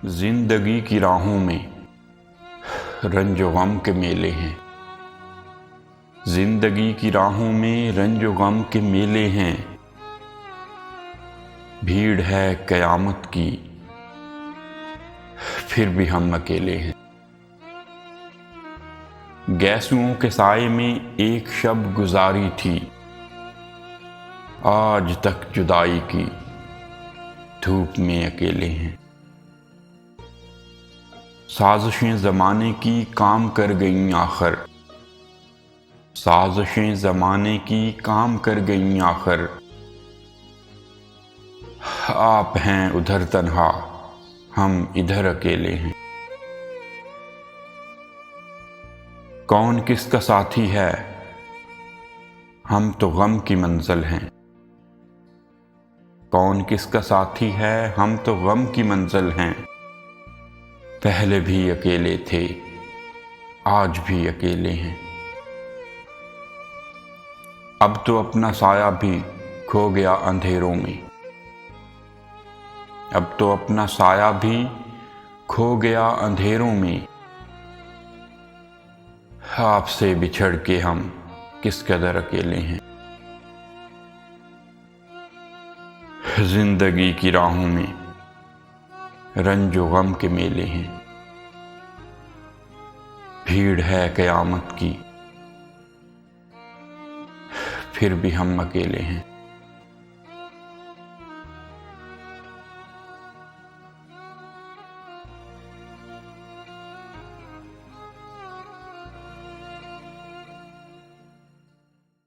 زندگی کی راہوں میں رنج و غم کے میلے ہیں، زندگی کی راہوں میں رنج و غم کے میلے ہیں، بھیڑ ہے قیامت کی پھر بھی ہم اکیلے ہیں۔ گیسوؤں کے سائے میں ایک شب گزاری تھی، آج تک جدائی کی دھوپ میں اکیلے ہیں۔ سازشیں زمانے کی کام کر گئیں آخر، سازشیں زمانے کی کام کر گئیں آخر، آپ ہیں ادھر تنہا ہم ادھر اکیلے ہیں۔ کون کس کا ساتھی ہے، ہم تو غم کی منزل ہیں۔ کون کس کا ساتھی ہے، ہم تو غم کی منزل ہیں۔ پہلے بھی اکیلے تھے، آج بھی اکیلے ہیں۔ اب تو اپنا سایہ بھی کھو گیا اندھیروں میں، اب تو اپنا سایہ بھی کھو گیا اندھیروں میں۔ آپ سے بچھڑ کے ہم کس قدر اکیلے ہیں۔ زندگی کی راہوں میں رنج و غم کے میلے ہیں، بھیڑ ہے قیامت کی پھر بھی ہم اکیلے ہیں۔